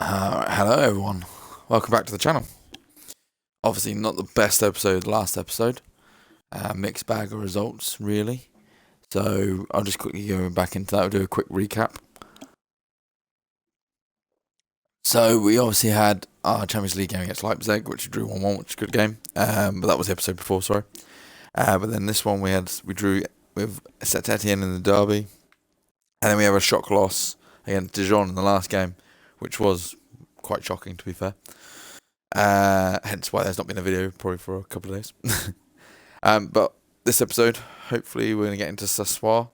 Hello everyone, welcome back to the channel. Obviously not the best episode last episode, mixed bag of results really, so I'll just quickly go back into that. We'll do a quick recap. So we obviously had our Champions League game against Leipzig, which we drew 1-1, which is a good game, but that was the episode before, sorry. But then this one we drew with Saint Etienne in the derby, and then we have a shock loss against Dijon in the last game, which was quite shocking to be fair. Hence why there's not been a video probably for a couple of days. But this episode, hopefully we're going to get into Sassoir.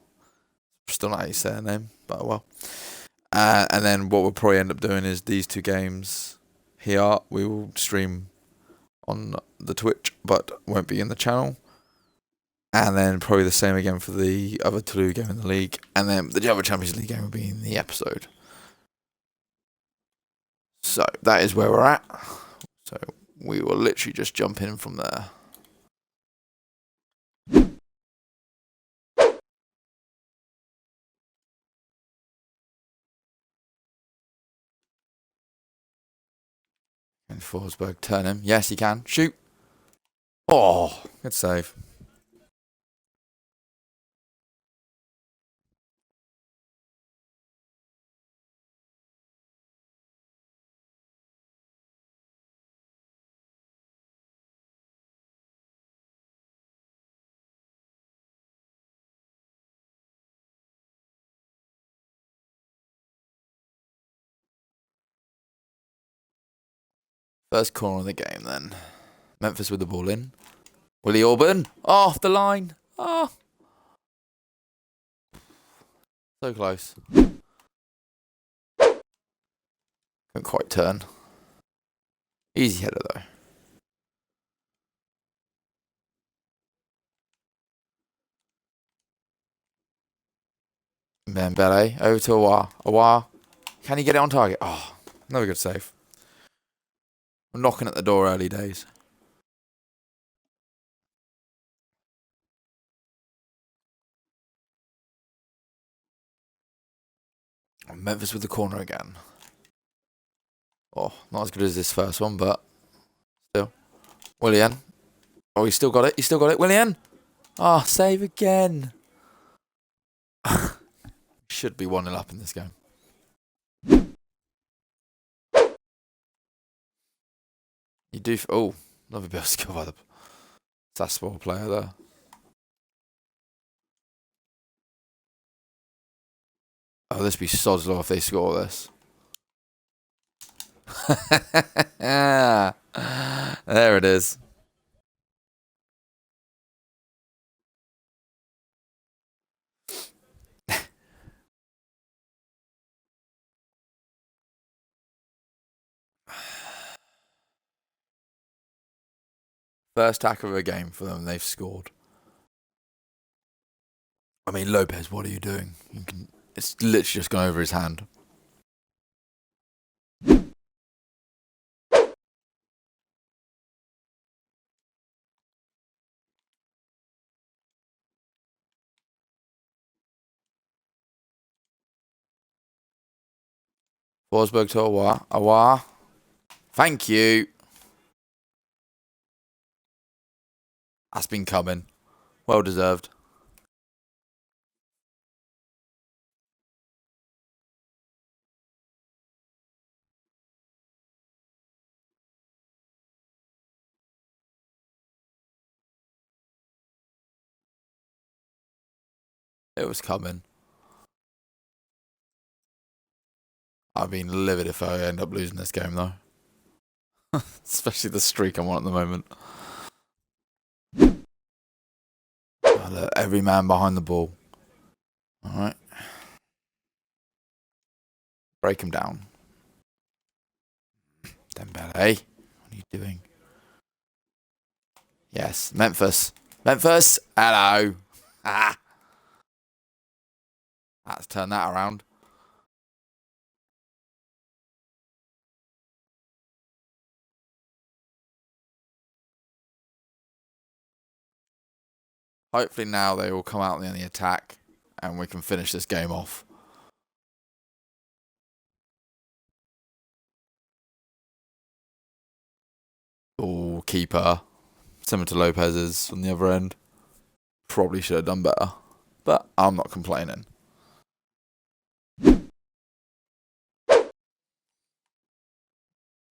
Still not how you say her name, but well. And then what we'll probably end up doing is these two games here, we will stream on the Twitch, but won't be in the channel. And then probably the same again for the other two game in the league. And then the other Champions League game will be in the episode. So that is where we're at. So we will literally just jump in from there. And Forsberg turn him. Yes, he can. Shoot. Oh, good save. First corner of the game then. Memphis with the ball in. Willie Orban. Off the line. Oh. So close. Couldn't quite turn. Easy header though. Mbembele over to Aouar. Aouar. Can he get it on target? Oh, another good save. We're knocking at the door early days. Memphis with the corner again. Oh, not as good as this first one, but still. Willian. Oh, he's still got it. He's still got it. Willian. Oh, save again. Should be 1-0 up in this game. You do. Oh, another bit of skill by the Sassuolo player there. Oh, this be sod's law if they score this. There it is. First tackle of a game for them, they've scored. I mean, Lopez, what are you doing? It's literally just gone over his hand. Forsberg to Aouar. Aouar. Thank you. That's been coming. Well deserved. It was coming. I've been livid if I end up losing this game, though. Especially the streak I'm on at the moment. Oh, look, every man behind the ball. Alright. Break him down. Dembele. What are you doing? Yes. Memphis. Memphis. Hello. Ah. Let's turn that around. Hopefully now they will come out in the attack and we can finish this game off. Oh, keeper. Similar to Lopez's on the other end. Probably should have done better. But I'm not complaining.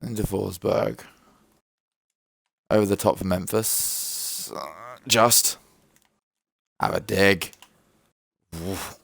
Into Forsberg. Over the top for Memphis. Just. Have a dig. Oof.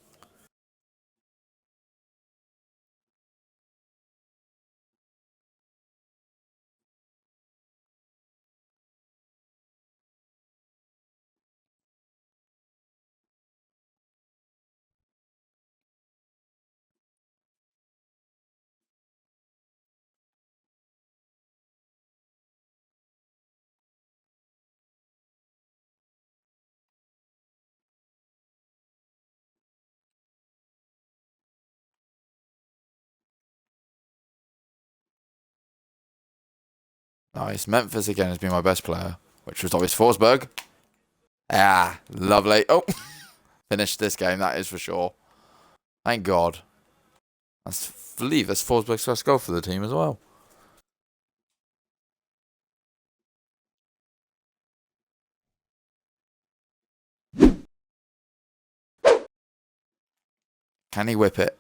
Nice. Memphis again has been my best player, which was obviously Forsberg. Ah, lovely. Oh, finished this game, that is for sure. Thank God. I believe that's Forsberg's first goal for the team as well. Can he whip it?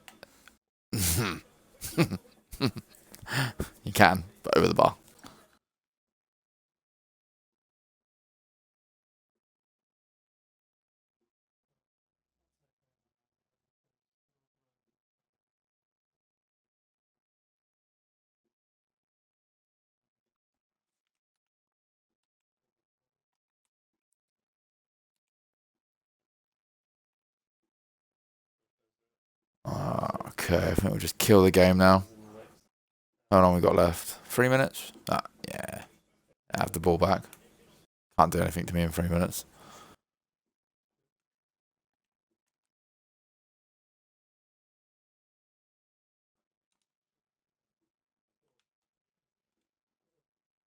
He can, but over the bar. Okay, I think we'll just kill the game now. How long we got left? 3 minutes? Yeah. Have the ball back. Can't do anything to me in 3 minutes.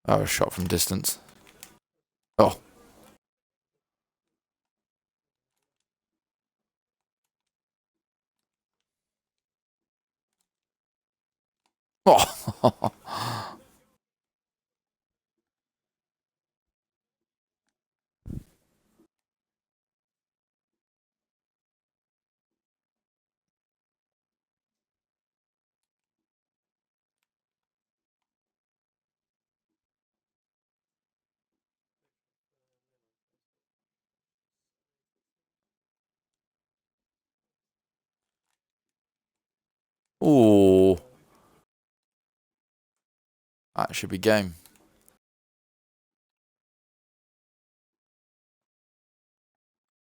Oh, a shot from distance. Oh. Oh. Ooh. That should be game.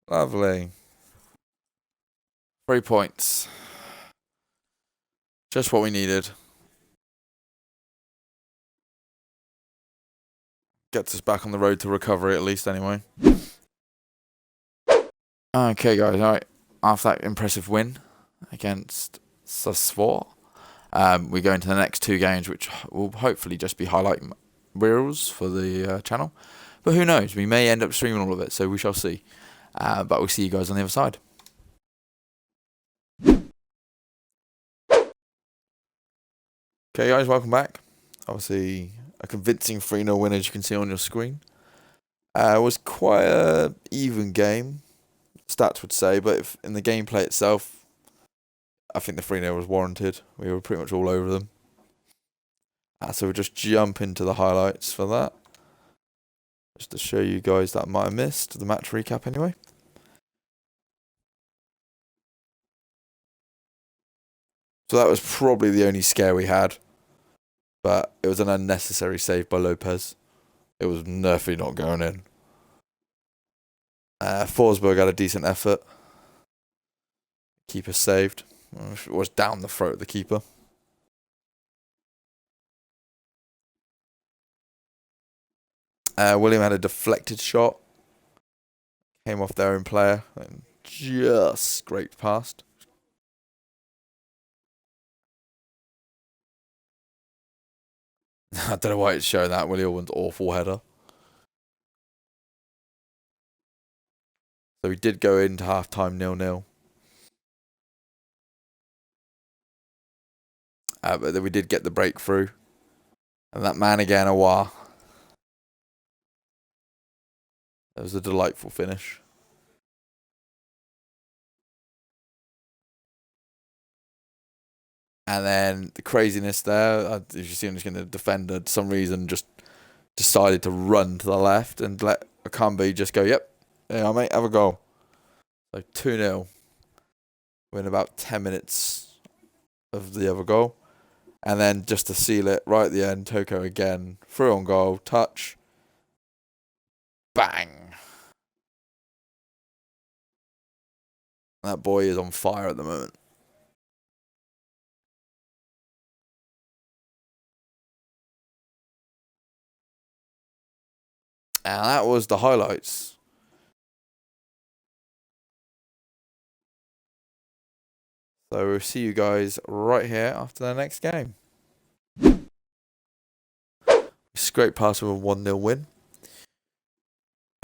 Lovely. 3 points. Just what we needed. Gets us back on the road to recovery at least anyway. Okay, guys. All right. After that impressive win against Sassuolo, we go into the next 2 games, which will hopefully just be highlight reels for the channel. But who knows? We may end up streaming all of it, so we shall see. But we'll see you guys on the other side. Okay, guys, welcome back. Obviously, a convincing 3-0 win, as you can see on your screen. It was quite a even game, stats would say, but if, in the gameplay itself, I think the 3-0 was warranted. We were pretty much all over them. So we'll just jump into the highlights for that. Just to show you guys that I might have missed, the match recap anyway. So that was probably the only scare we had. But it was an unnecessary save by Lopez. It was definitely not going in. Forsberg had a decent effort. Keeper saved. It was down the throat of the keeper. William had a deflected shot. Came off their own player and just scraped past. I don't know why it's showing that. Willie Orban's awful header. So we did go into half time 0-0. But then we did get the breakthrough. And that man again, Awa. It was a delightful finish. And then the craziness there, as you see, I'm just going to defender, for some reason, just decided to run to the left and let Akambi just go, yep, yeah, mate, have a goal. So 2-0 within about 10 minutes of the other goal. And then just to seal it right at the end, Toko again, through on goal, touch, bang. That boy is on fire at the moment. And that was the highlights. So we'll see you guys right here after the next game. Scraped past with a 1-0 win.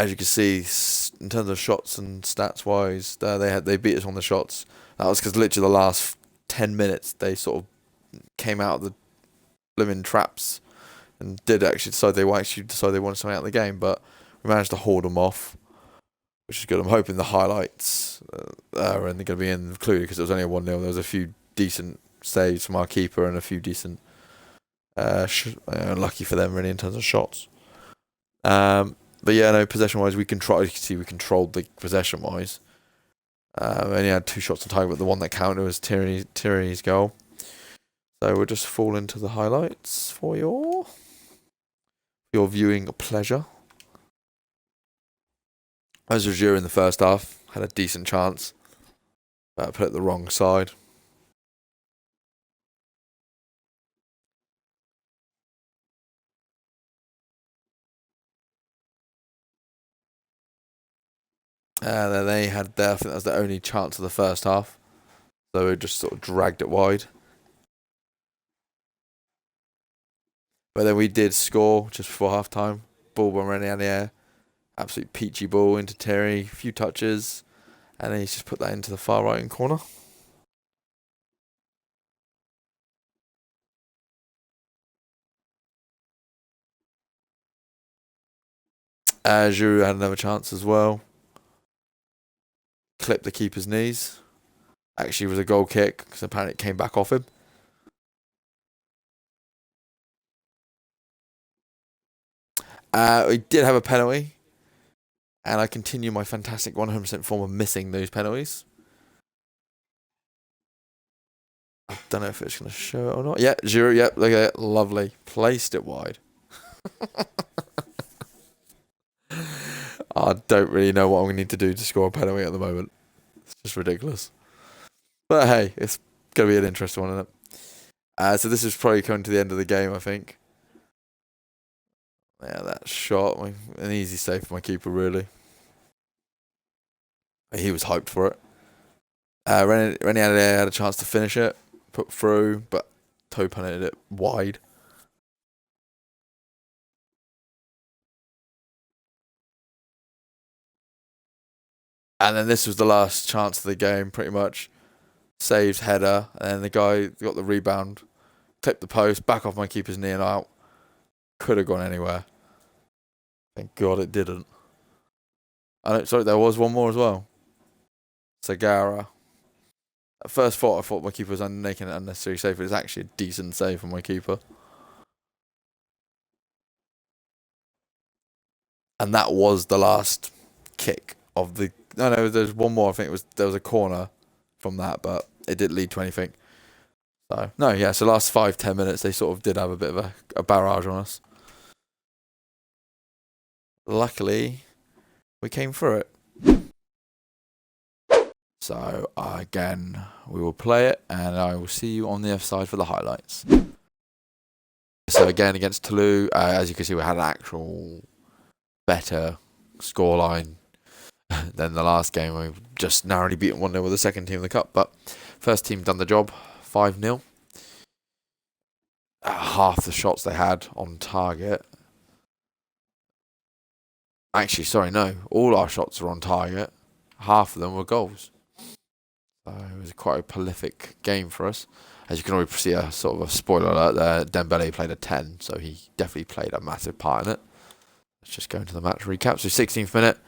As you can see, in terms of shots and stats wise, they beat us on the shots. That was because literally the last 10 minutes they sort of came out of the blooming traps and did actually decide they wanted something out of the game, but we managed to hold them off, which is good. I'm hoping the highlights are going to be included because it was only a 1-0. There was a few decent saves from our keeper and a few decent, lucky for them really in terms of shots. But yeah, no, possession-wise, you can see we controlled the possession-wise. We only had 2 shots on target, but the one that counted was Tierney's goal. So we'll just fall into the highlights for your viewing pleasure. As was in the first half, had a decent chance, but put it the wrong side. Then they had I think that was the only chance of the first half. So we just sort of dragged it wide. But then we did score just before half time. Ball by Rennie in the air. Absolute peachy ball into Terry. A few touches. And then he's just put that into the far right corner. Giroud had another chance as well. Clipped the keeper's knees. Actually, it was a goal kick because apparently it came back off him. We did have a penalty. And I continue my fantastic 100% form of missing those penalties. I don't know if it's going to show it or not. Yeah, Giroud, yep, look at it. Lovely. Placed it wide. I don't really know what I'm going to need to do to score a penalty at the moment. It's just ridiculous. But hey, it's going to be an interesting one, isn't it? So this is probably coming to the end of the game, I think. Yeah, that shot. An easy save for my keeper, really. He was hyped for it. Rennie had a chance to finish it, put through, but toe punted it wide. And then this was the last chance of the game, pretty much. Saved header, and the guy got the rebound, clipped the post, back off my keeper's knee and out. Could have gone anywhere. Thank God it didn't. Sorry, there was one more as well. Sagara. At first thought, I thought my keeper was making an unnecessary save, but it's actually a decent save from my keeper. And that was the last kick of the... No, there's one more. I think there was a corner from that, but it didn't lead to anything. So, no, yeah, so last 5-10 minutes, they sort of did have a bit of a barrage on us. Luckily, we came through it. So, again, we will play it, and I will see you on the other side for the highlights. So, again, against Toulouse, as you can see, we had an actual better scoreline than the last game. We just narrowly beaten 1-0 with the second team in the cup, but first team done the job, 5-0. Half the shots they had on target. Actually, sorry, no. All our shots were on target. Half of them were goals. So it was quite a prolific game for us. As you can already see, a sort of a spoiler alert there. Dembele played a 10, so he definitely played a massive part in it. Let's just go into the match recap. So 16th minute,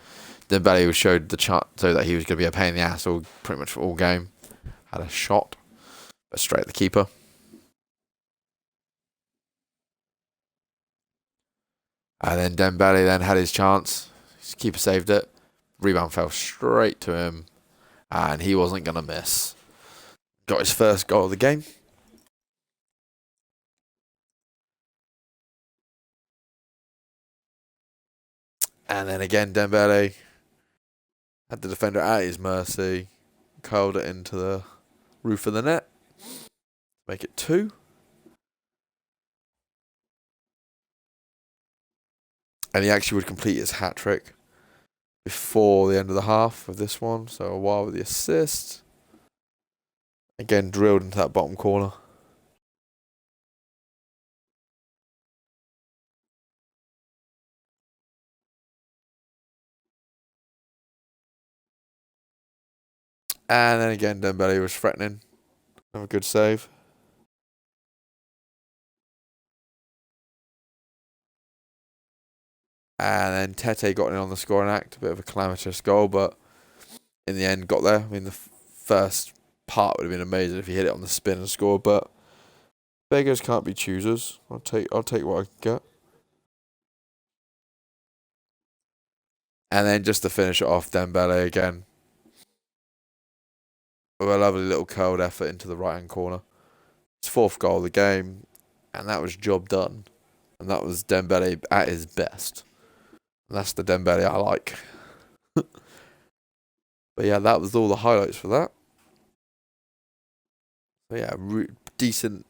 Dembele was showed the chart so that he was going to be a pain in the ass pretty much for all game. Had a shot, but straight at the keeper. And then Dembele then had his chance. His keeper saved it. Rebound fell straight to him, and he wasn't going to miss. Got his first goal of the game. And then again, Dembele had the defender at his mercy, curled it into the roof of the net. Make it 2. And he actually would complete his hat trick before the end of the half of this one. So a while with the assist. Again, drilled into that bottom corner. And then again, Dembele was threatening. Have a good save. And then Tete got in on the scoring act. A bit of a calamitous goal, but in the end got there. I mean, the first part would have been amazing if he hit it on the spin and scored, but beggars can't be choosers. I'll take what I can get. And then just to finish it off, Dembele again with a lovely little curled effort into the right-hand corner. His 4th goal of the game, and that was job done. And that was Dembele at his best. And that's the Dembele I like. But yeah, that was all the highlights for that. So yeah, decent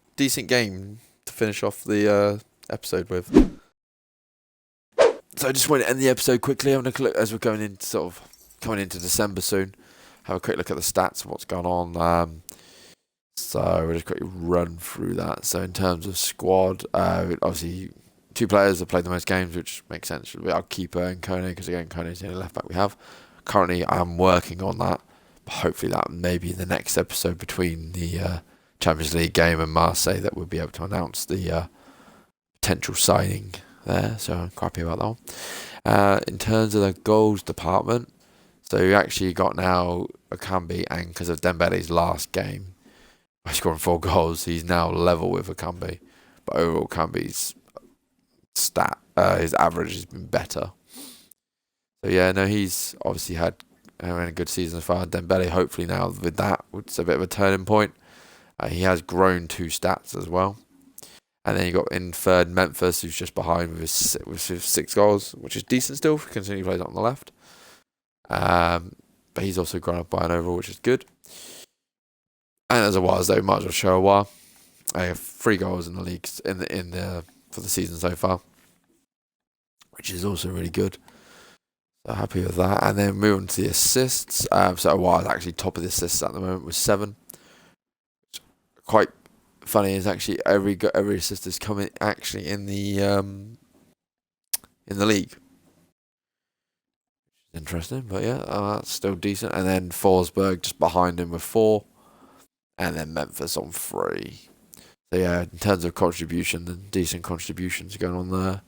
game to finish off the episode with. So I just want to end the episode quickly. I'm going to look as we're coming into December soon. Have a quick look at the stats and what's going on. So we'll just quickly run through that. So in terms of squad, obviously 2 players have played the most games, which makes sense. Should be our keeper and Kone, because again, Kone's the only left back we have. Currently, I'm working on that. But hopefully that may be the next episode between the Champions League game and Marseille that we'll be able to announce the potential signing there. So I'm happy about that one. In terms of the goals department, so you actually got now Akambi, and because of Dembele's last game, by scoring 4 goals, he's now level with Akambi. But overall, Akambi's his average has been better. So yeah, no, he's obviously had a good season so far. Dembele, hopefully now with that, it's a bit of a turning point. He has grown 2 stats as well. And then you got in third Memphis, who's just behind with his 6 goals, which is decent still, considering he plays on the left. But he's also grown up by an overall, which is good. And as a while, though, might as well show a while. I have 3 goals in the league for the season so far, which is also really good. So happy with that. And then moving to the assists. So a while actually top of the assists at the moment with 7. Quite funny is actually every assist is coming actually in the league. Interesting, but yeah, that's still decent. And then Forsberg just behind him with 4, and then Memphis on 3. So yeah, in terms of contribution, the decent contributions going on there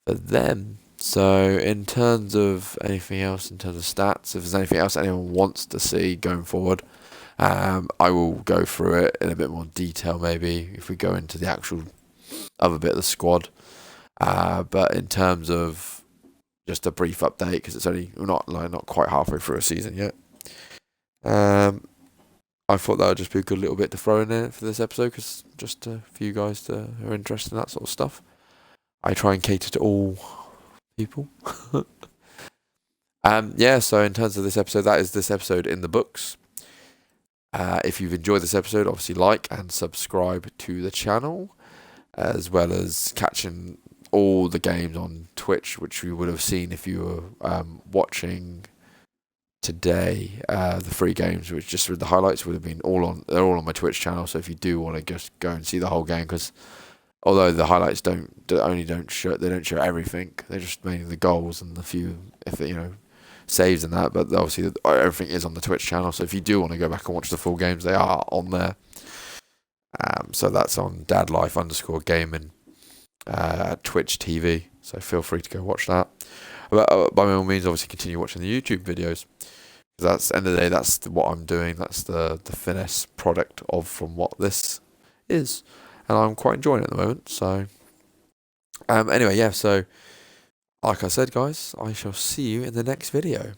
for them. So in terms of anything else, in terms of stats, if there's anything else anyone wants to see going forward, I will go through it in a bit more detail maybe if we go into the actual other bit of the squad. But in terms of just a brief update, because it's only not quite halfway through a season yet. I thought that would just be a good little bit to throw in there for this episode, because just for you guys who are interested in that sort of stuff. I try and cater to all people. Yeah, so in terms of this episode, that is this episode in the books. If you've enjoyed this episode, obviously like and subscribe to the channel, as well as catching all the games on Twitch, which you would have seen if you were watching today. The 3 games, which just with the highlights would have been they're all on my Twitch channel. So if you do want to just go and see the whole game, because although the highlights don't show everything, they're just mainly the goals and the few saves and that. But obviously everything is on the Twitch channel. So if you do want to go back and watch the full games, they are on there. So that's on dadlife_gaming. Twitch TV. So feel free to go watch that. But by all means, obviously continue watching the YouTube videos. Because that's, at the end of the day, that's what I'm doing. That's the finished product of from what this is. And I'm quite enjoying it at the moment. So, anyway, yeah, so like I said, guys, I shall see you in the next video.